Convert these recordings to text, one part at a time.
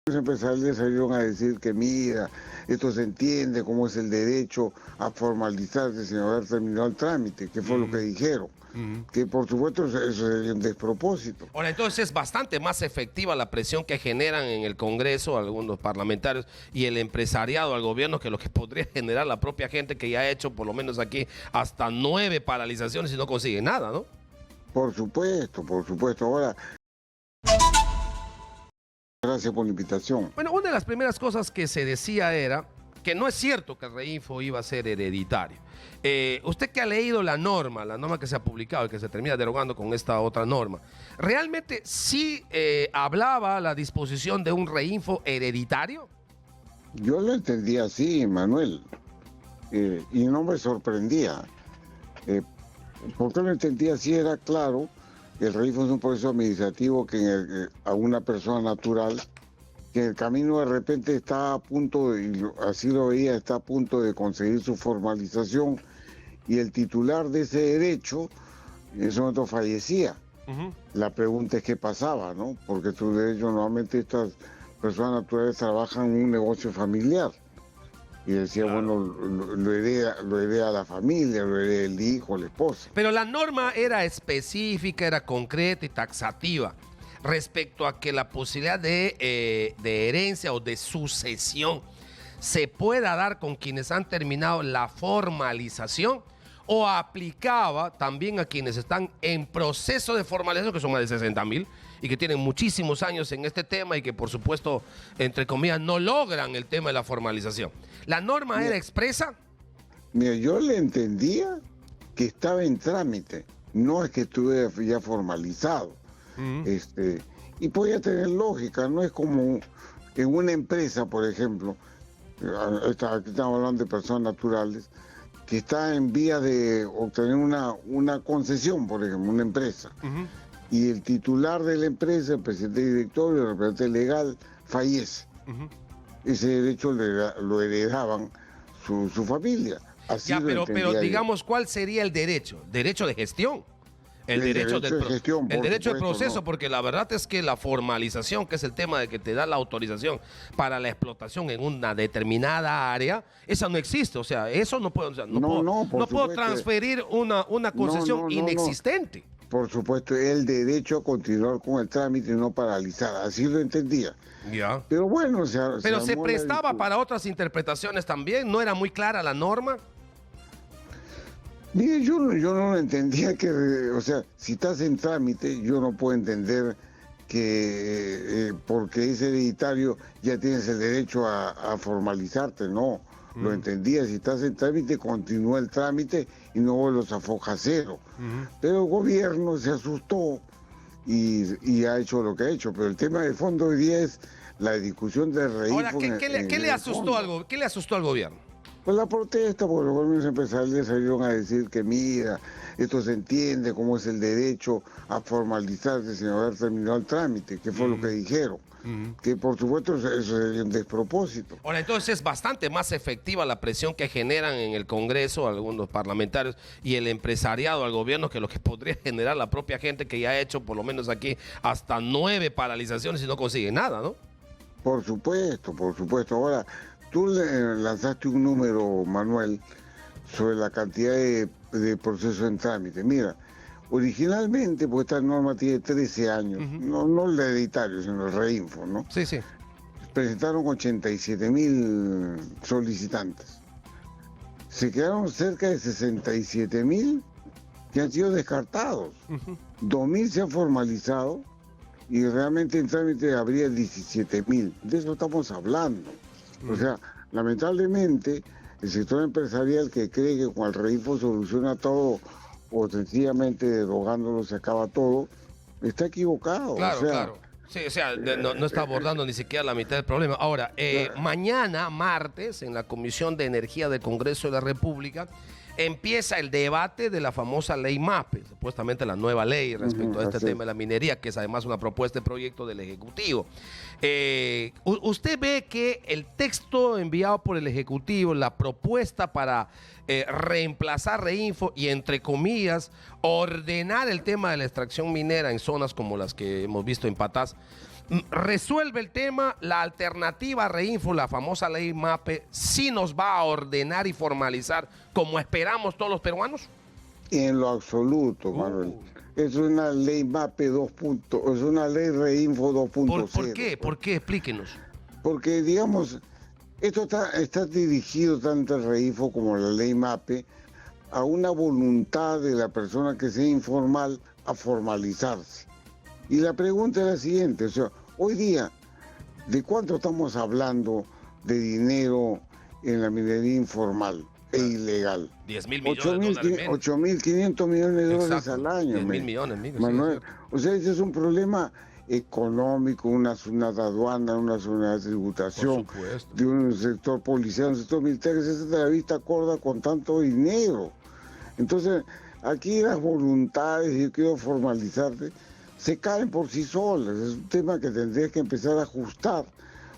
Los empresarios salieron a decir que mira, esto se entiende cómo es el derecho a formalizarse sin haber terminado el trámite, que fue lo que dijeron. Que por supuesto eso sería un despropósito. Ahora, entonces es bastante más efectiva la presión que generan en el Congreso algunos parlamentarios y el empresariado al gobierno que lo que podría generar la propia gente que ya ha hecho por lo menos aquí hasta 9 paralizaciones y no consigue nada, ¿no? Por supuesto, por supuesto. Ahora, gracias por la invitación. Bueno, una de las primeras cosas que se decía era que no es cierto que el Reinfo iba a ser hereditario. Usted que ha leído la norma que se ha publicado y que se termina derogando con esta otra norma, ¿realmente sí hablaba la disposición de un Reinfo hereditario? Yo lo entendía así, Manuel, y no me sorprendía. ¿Por qué lo entendía así? Era claro que el Reinfo es un proceso administrativo que a una persona natural que en el camino de repente está a punto, así lo veía, está a punto de conseguir su formalización y el titular de ese derecho en ese momento fallecía. La pregunta es qué pasaba, ¿no? Porque su derecho, normalmente estas personas naturales trabajan en un negocio familiar. Y decía, claro, bueno, lo hereda la familia, lo hereda el hijo, la esposa. Pero la norma era específica, era concreta y taxativa respecto a que la posibilidad de herencia o de sucesión se pueda dar con quienes han terminado la formalización, o aplicaba también a quienes están en proceso de formalización, que son más de 60,000 y que tienen muchísimos años en este tema y que por supuesto, entre comillas, no logran el tema de la formalización. ¿La norma era expresa? Mira, yo le entendía que estaba en trámite, no es que estuviera ya formalizado. Y podía tener lógica, no es como en una empresa, por ejemplo, aquí estamos hablando de personas naturales, que está en vía de obtener una concesión, por ejemplo, una empresa, y el titular de la empresa, el presidente de directorio, el representante legal, fallece. Ese derecho lo heredaban su familia. Así ya, pero digamos, yo. ¿cuál sería el derecho? ¿Derecho de gestión? El derecho de gestión, el derecho de proceso, no. Porque la verdad es que la formalización, que es el tema de que te da la autorización para la explotación en una determinada área, esa no existe. O sea, eso no puedo, o sea, no puedo transferir una concesión inexistente. Por supuesto, el derecho a continuar con el trámite y no paralizar, así lo entendía. Ya. Pero bueno, pero se prestaba para otras interpretaciones también, ¿no era muy clara la norma? Mire, yo no entendía que, o sea, si estás en trámite, yo no puedo entender que porque es hereditario ya tienes el derecho a formalizarte, no. Lo entendía, si estás en trámite, continúa el trámite y no vuelves a foja cero. Pero el gobierno se asustó y ha hecho lo que ha hecho. Pero el tema de fondo hoy día es la discusión del Reinfo. Ahora, ¿qué le asustó al gobierno? Pues la protesta, porque los gobiernos empresariales salieron a decir que mira, esto se entiende cómo es el derecho a formalizarse sin haber terminado el trámite, que fue lo que dijeron. Que por supuesto eso sería un despropósito. Ahora, entonces es bastante más efectiva la presión que generan en el Congreso algunos parlamentarios y el empresariado al gobierno que lo que podría generar la propia gente que ya ha hecho por lo menos aquí hasta 9 paralizaciones y no consigue nada, ¿no? Por supuesto, por supuesto. Ahora, tú lanzaste un número, Manuel, sobre la cantidad de procesos en trámite. Mira, originalmente, porque esta norma tiene 13 años, no el hereditario, sino el Reinfo, ¿no? Sí, sí. Presentaron 87,000 solicitantes. Se quedaron cerca de 67,000 que han sido descartados. 2,000 se han formalizado y realmente en trámite habría 17,000. De eso estamos hablando. O sea, lamentablemente, el sector empresarial que cree que con el Reinfo soluciona todo o sencillamente derogándolo se acaba todo, está equivocado. Claro, o sea, claro. Sí, o sea, no está abordando ni siquiera la mitad del problema. Ahora, mañana, martes, en la Comisión de Energía del Congreso de la República, empieza el debate de la famosa ley MAPE, supuestamente la nueva ley respecto a este tema de la minería, que es además una propuesta de proyecto del Ejecutivo. ¿Usted ve que el texto enviado por el Ejecutivo, la propuesta para reemplazar Reinfo y, entre comillas, ordenar el tema de la extracción minera en zonas como las que hemos visto en Patás, Resuelve el tema, la alternativa a Reinfo, la famosa ley MAPE, ¿sí nos va a ordenar y formalizar como esperamos todos los peruanos? En lo absoluto, Manuel. Es una ley MAPE 2. Es una ley Reinfo 2.0. ¿Por qué? ¿Por qué? Explíquenos. Porque, digamos, esto está dirigido tanto el Reinfo como la ley MAPE a una voluntad de la persona que sea informal a formalizarse. Y la pregunta es la siguiente, o sea, hoy día, ¿de cuánto estamos hablando de dinero en la minería informal e ilegal? 10.000 millones de dólares menos. 8.500 millones de dólares Exacto. al año. 10.000 millones, Manuel, sí, o sea, ese es un problema económico, una zona de aduana, una zona de tributación, de un sector policial, un sector militar que se hace de la vista gorda con tanto dinero. Entonces, aquí las voluntades, yo quiero formalizarte, se caen por sí solas. Es un tema que tendría que empezar a ajustar.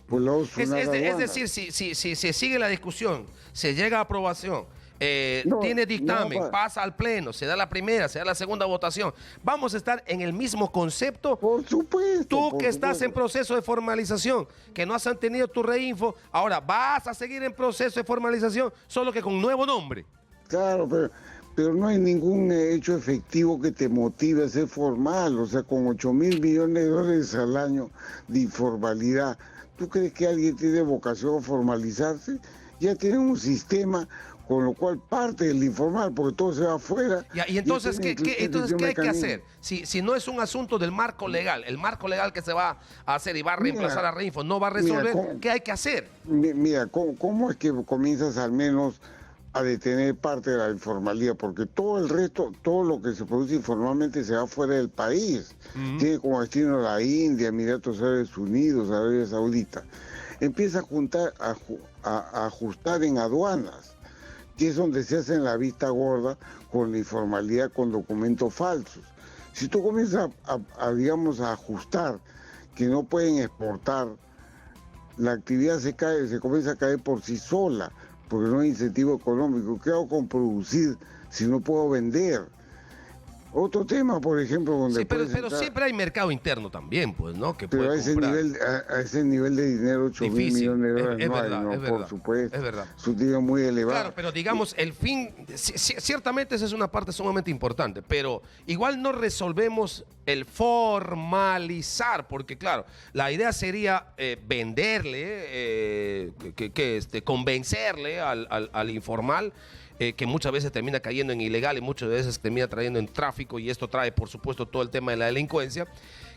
Por es decir, si se sigue la discusión, se llega a aprobación, tiene dictamen, pasa al pleno, se da la primera, se da la segunda votación, vamos a estar en el mismo concepto. Por supuesto. Tú que estás en proceso de formalización, que no has tenido tu Reinfo, ahora vas a seguir en proceso de formalización, solo que con nuevo nombre. Claro, pero no hay ningún hecho efectivo que te motive a ser formal. O sea, con 8.000 millones de dólares al año de informalidad, ¿tú crees que alguien tiene vocación a formalizarse? Ya tienen un sistema con lo cual parte del informal, porque todo se va afuera. Y entonces, ¿qué hay que hacer? Si no es un asunto del marco legal, el marco legal que se va a hacer y va a reemplazar a Reinfo no va a resolver, ¿qué hay que hacer? Mira, ¿cómo es que comienzas al menos a detener parte de la informalidad? Porque todo el resto, todo lo que se produce informalmente se va fuera del país. Tiene como destino la India, Emiratos Árabes Unidos, Arabia Saudita. Empieza a ajustar en aduanas, que es donde se hace la vista gorda con la informalidad, con documentos falsos. Si tú comienzas digamos, a ajustar que no pueden exportar, la actividad se comienza a caer por sí sola, porque no hay incentivo económico. ¿Qué hago con producir si no puedo vender? Otro tema, por ejemplo, donde... Sí, pero siempre hay mercado interno también, pues, ¿no? Que pero puede a ese nivel de dinero, 8.000 millones de dólares, es verdad, no, es verdad, por supuesto. es verdad. Es un dinero muy elevado. Claro, pero digamos, el fin, ciertamente esa es una parte sumamente importante, pero igual no resolvemos el formalizar, porque claro, la idea sería venderle, convencerle al informal, que muchas veces termina cayendo en ilegal y muchas veces termina trayendo en tráfico, y esto trae, por supuesto, todo el tema de la delincuencia,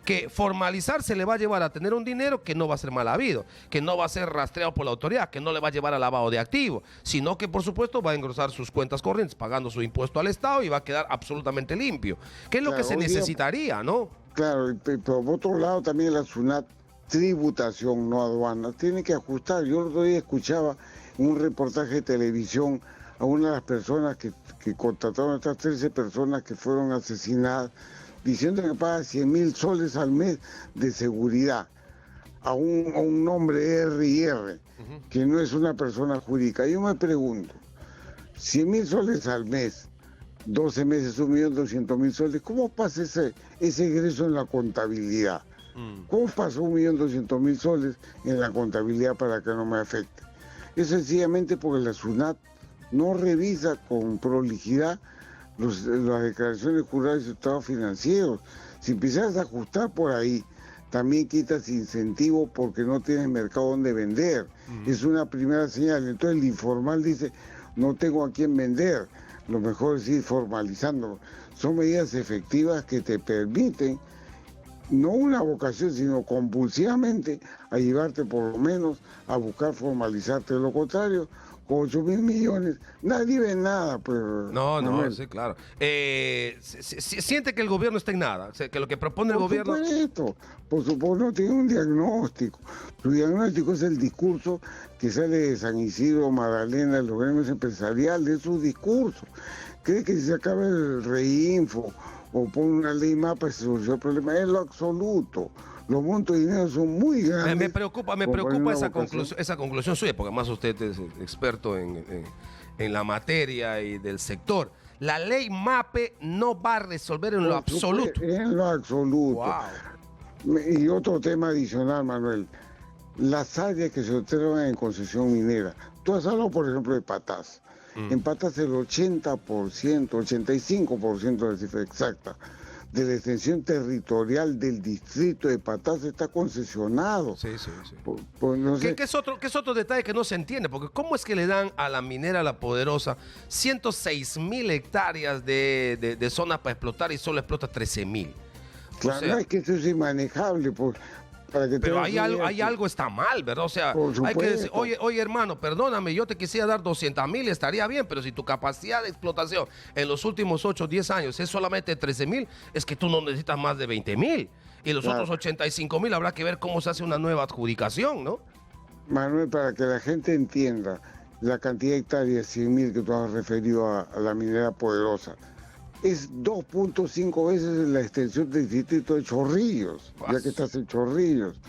que formalizar se le va a llevar a tener un dinero que no va a ser mal habido, que no va a ser rastreado por la autoridad, que no le va a llevar a lavado de activos, sino que, por supuesto, va a engrosar sus cuentas corrientes pagando su impuesto al Estado y va a quedar absolutamente limpio, que es lo que se necesitaría, ¿no? Claro, pero por otro lado también la SUNAT, tributación, no aduanas, tiene que ajustar. Yo el otro día escuchaba un reportaje de televisión a una de las personas que contrataron a estas 13 personas que fueron asesinadas, diciendo que paga 100.000 soles al mes de seguridad a un nombre R&R, que no es una persona jurídica. Yo me pregunto, 100.000 soles al mes, 12 meses, 1.200.000 soles, ¿cómo pasa ese egreso en la contabilidad? ¿Cómo pasó 1.200.000 soles en la contabilidad para que no me afecte? Es sencillamente porque la SUNAT no revisa con prolijidad las declaraciones juradas y estados financieros. Si empiezas a ajustar por ahí, también quitas incentivo porque no tienes mercado donde vender. Es una primera señal. Entonces el informal dice, no tengo a quién vender. Lo mejor es ir formalizándolo. Son medidas efectivas que te permiten, no una vocación, sino compulsivamente, a llevarte por lo menos a buscar formalizarte. De lo contrario, con 8.000 millones, nadie ve nada. Pero, no, sí, claro. Siente que el gobierno está en nada, o sea, que lo que propone el gobierno... Por supuesto, no tiene un diagnóstico. Su diagnóstico es el discurso que sale de San Isidro, Magdalena, los gremios empresariales, es su discurso. Cree que si se acaba el Reinfo o pone una ley MAPE se soluciona el problema. Es lo absoluto. Los montos de dinero son muy grandes. Me preocupa esa conclusión suya, porque además usted es experto en la materia y del sector. La ley MAPE no va a resolver en lo absoluto. En lo absoluto. Wow. Y otro tema adicional, Manuel, las áreas que se observan en concesión minera. Tú has hablado, por ejemplo, de Patás. En Patás el 80%, 85% de cifra exacta, de la extensión territorial del distrito de Patás está concesionado. Sí. No sé. ¿Qué es otro detalle que no se entiende? Porque ¿cómo es que le dan a la minera La Poderosa 106.000 hectáreas de zona para explotar y solo explota 13.000? Claro, o sea, no, es que eso es inmanejable, pues. Pero hay algo está mal, ¿verdad? O sea, hay que decir, oye hermano, perdóname, yo te quisiera dar 200.000, estaría bien, pero si tu capacidad de explotación en los últimos 8 o 10 años es solamente 13.000, es que tú no necesitas más de 20.000. Y los otros 85.000 habrá que ver cómo se hace una nueva adjudicación, ¿no? Manuel, para que la gente entienda la cantidad de hectáreas, 100.000 que tú has referido a la minera Poderosa, es 2.5 veces la extensión del distrito de Chorrillos, ya que estás en Chorrillos.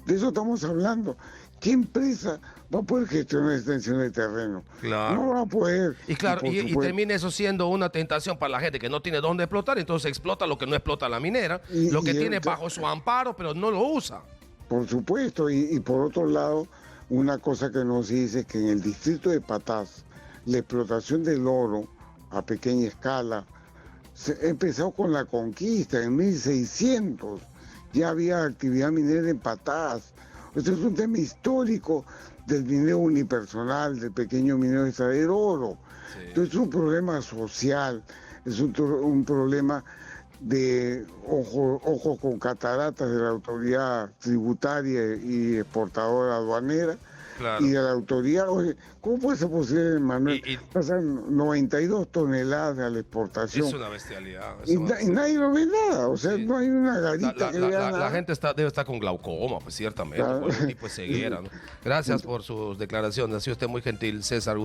De eso estamos hablando. ¿Qué empresa va a poder gestionar extensión de terreno? Claro. No va a poder. Y claro, y termina eso siendo una tentación para la gente que no tiene dónde explotar, entonces explota lo que no explota la minera, lo que tiene bajo su amparo, pero no lo usa. Por supuesto, y por otro lado, una cosa que nos dice es que en el distrito de Patás, la explotación del oro a pequeña escala, empezó con la conquista en 1600. Ya había actividad minera en Patás. Esto es un tema histórico del minero unipersonal, del pequeño minero de extraer oro. Sí. Entonces es un problema social, es un problema de ojos con cataratas de la autoridad tributaria y exportadora aduanera. Claro. Y de la autoridad, oye, ¿cómo puede ser posible, Manuel? Pasan 92 toneladas a la exportación. Es una bestialidad. Y nadie lo ve nada, o sea, no hay una garita que vea nada. La gente debe estar con glaucoma, pues ciertamente, por el tipo de ceguera, ¿no? Gracias por sus declaraciones, ha sido usted muy gentil, César Gutiérrez.